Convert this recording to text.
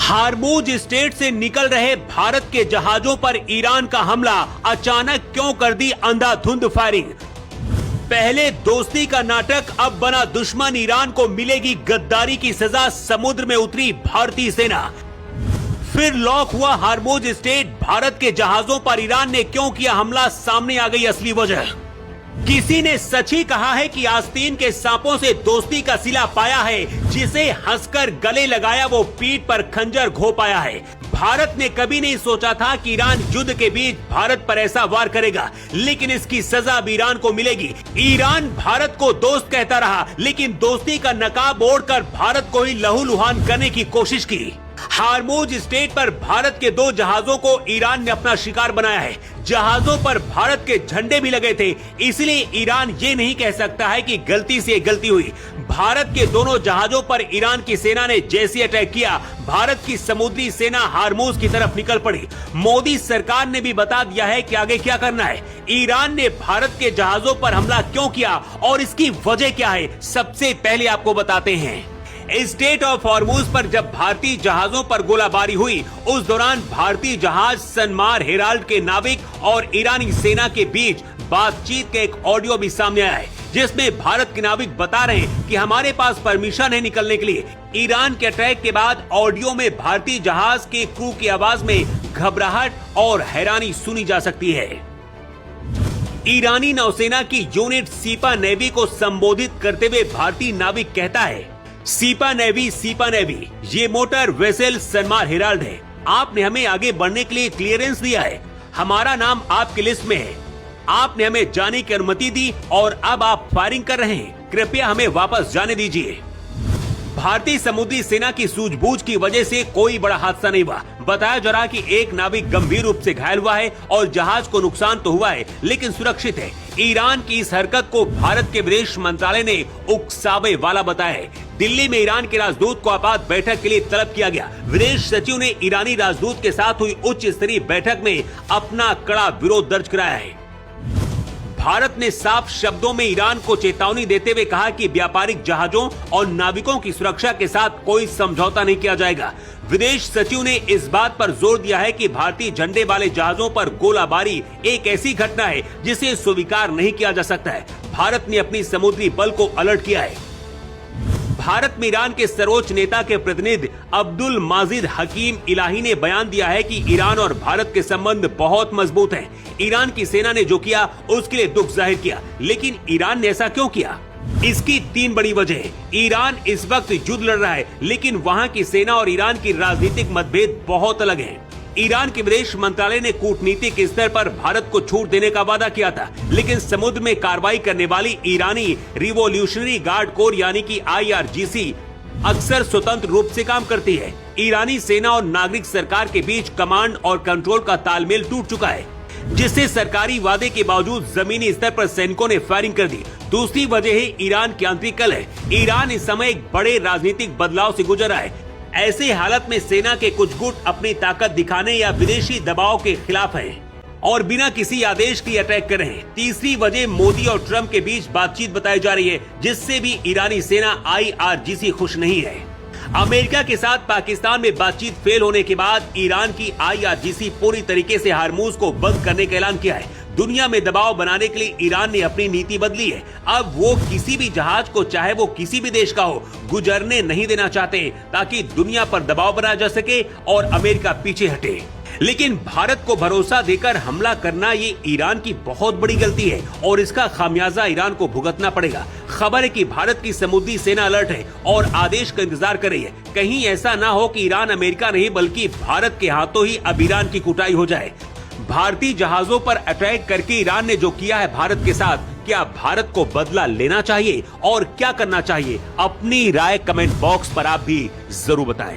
Hormuz straight से निकल रहे भारत के जहाजों पर ईरान का हमला, अचानक क्यों कर दी अंधाधुंध फायरिंग। पहले दोस्ती का नाटक, अब बना दुश्मन। ईरान को मिलेगी गद्दारी की सजा, समुद्र में उतरी भारतीय सेना। फिर लॉक हुआ हार्मूज स्ट्रेट, भारत के जहाजों पर ईरान ने क्यों किया हमला, सामने आ गई असली वजह। किसी ने सच ही कहा है कि आस्तीन के सांपों से दोस्ती का सिला पाया है, जिसे हंसकर गले लगाया वो पीठ पर खंजर घो पाया है। भारत ने कभी नहीं सोचा था कि ईरान युद्ध के बीच भारत पर ऐसा वार करेगा, लेकिन इसकी सजा अब ईरान को मिलेगी। ईरान भारत को दोस्त कहता रहा, लेकिन दोस्ती का नकाब ओढ़कर भारत को ही लहूलुहान करने की कोशिश की। हार्मूज स्ट्रेट पर भारत के 2 जहाजों को ईरान ने अपना शिकार बनाया है। जहाजों पर भारत के झंडे भी लगे थे, इसलिए ईरान ये नहीं कह सकता है कि गलती से गलती हुई। भारत के दोनों जहाजों पर ईरान की सेना ने जैसे अटैक किया, भारत की समुद्री सेना हार्मूज की तरफ निकल पड़ी। मोदी सरकार ने भी बता दिया है कि आगे क्या करना है। ईरान ने भारत के जहाजों पर हमला क्यों किया और इसकी वजह क्या है, सबसे पहले आपको बताते हैं। स्ट्रेट ऑफ हॉर्मूज पर जब भारतीय जहाजों पर गोलाबारी हुई, उस दौरान भारतीय जहाज सनमार हेराल्ड के नाविक और ईरानी सेना के बीच बातचीत का एक ऑडियो भी सामने आया है, जिसमें भारत के नाविक बता रहे हैं कि हमारे पास परमिशन है निकलने के लिए। ईरान के अटैक के बाद ऑडियो में भारतीय जहाज के क्रू की आवाज में घबराहट और हैरानी सुनी जा सकती है। ईरानी नौसेना की यूनिट सीपा नेवी को संबोधित करते हुए भारतीय नाविक कहता है, सीपा नेवी, ये मोटर वेसल सनमार हेराल्ड है। आपने हमें आगे बढ़ने के लिए क्लियरेंस दिया है, हमारा नाम आपकी लिस्ट में है। आपने हमें जाने की अनुमति दी और अब आप फायरिंग कर रहे हैं, कृपया हमें वापस जाने दीजिए। भारतीय समुद्री सेना की सूझबूझ की वजह से कोई बड़ा हादसा नहीं हुआ। बताया जा रहा कि एक नाविक गंभीर रूप से घायल हुआ है और जहाज को नुकसान तो हुआ है, लेकिन सुरक्षित है। ईरान की इस हरकत को भारत के विदेश मंत्रालय ने उकसावे वाला बताया है। दिल्ली में ईरान के राजदूत को आपात बैठक के लिए तलब किया गया। विदेश सचिव ने ईरानी राजदूत के साथ हुई उच्च स्तरीय बैठक में अपना कड़ा विरोध दर्ज कराया है। भारत ने साफ शब्दों में ईरान को चेतावनी देते हुए कहा कि व्यापारिक जहाजों और नाविकों की सुरक्षा के साथ कोई समझौता नहीं किया जाएगा। विदेश सचिव ने इस बात पर जोर दिया है कि भारतीय झंडे वाले जहाजों पर गोलाबारी एक ऐसी घटना है जिसे स्वीकार नहीं किया जा सकता है। भारत ने अपनी समुद्री बल को अलर्ट किया है। भारत में ईरान के सर्वोच्च नेता के प्रतिनिधि अब्दुल माजिद हकीम इलाही ने बयान दिया है कि ईरान और भारत के संबंध बहुत मजबूत हैं। ईरान की सेना ने जो किया उसके लिए दुख जाहिर किया, लेकिन ईरान ने ऐसा क्यों किया? इसकी 3 बड़ी वजह है। ईरान इस वक्त युद्ध लड़ रहा है, लेकिन वहाँ की सेना और ईरान की राजनीतिक मतभेद बहुत अलग है। ईरान के विदेश मंत्रालय ने कूटनीतिक स्तर पर भारत को छूट देने का वादा किया था, लेकिन समुद्र में कार्रवाई करने वाली ईरानी रिवोल्यूशनरी गार्ड कोर यानी कि IRGC अक्सर स्वतंत्र रूप से काम करती है। ईरानी सेना और नागरिक सरकार के बीच कमांड और कंट्रोल का तालमेल टूट चुका है, जिससे सरकारी वादे के बावजूद जमीनी स्तर पर सैनिकों ने फायरिंग कर दी। दूसरी वजह है ईरान की आंतरिक कलह। ईरान इस समय एक बड़े राजनीतिक बदलाव से गुजर रहा है। ऐसे हालत में सेना के कुछ गुट अपनी ताकत दिखाने या विदेशी दबाव के खिलाफ हैं और बिना किसी आदेश के अटैक कर रहे हैं। तीसरी वजह मोदी और ट्रंप के बीच बातचीत बताई जा रही है, जिससे भी ईरानी सेना IRGC खुश नहीं है। अमेरिका के साथ पाकिस्तान में बातचीत फेल होने के बाद ईरान की IRGC पूरी तरीके से हार्मूज को बंद करने का ऐलान किया है। दुनिया में दबाव बनाने के लिए ईरान ने अपनी नीति बदली है। अब वो किसी भी जहाज को, चाहे वो किसी भी देश का हो, गुजरने नहीं देना चाहते, ताकि दुनिया पर दबाव बनाया जा सके और अमेरिका पीछे हटे। लेकिन भारत को भरोसा देकर हमला करना ये ईरान की बहुत बड़ी गलती है और इसका खामियाजा ईरान को भुगतना पड़ेगा। खबर है कि भारत की समुद्री सेना अलर्ट है और आदेश का इंतजार कर रही है। कहीं ऐसा ना हो कि ईरान अमेरिका नहीं बल्कि भारत के हाथों ही अब ईरान की कुटाई हो जाए। भारतीय जहाजों पर अटैक करके ईरान ने जो किया है भारत के साथ, क्या भारत को बदला लेना चाहिए और क्या करना चाहिए? अपनी राय कमेंट बॉक्स पर आप भी जरूर बताएं।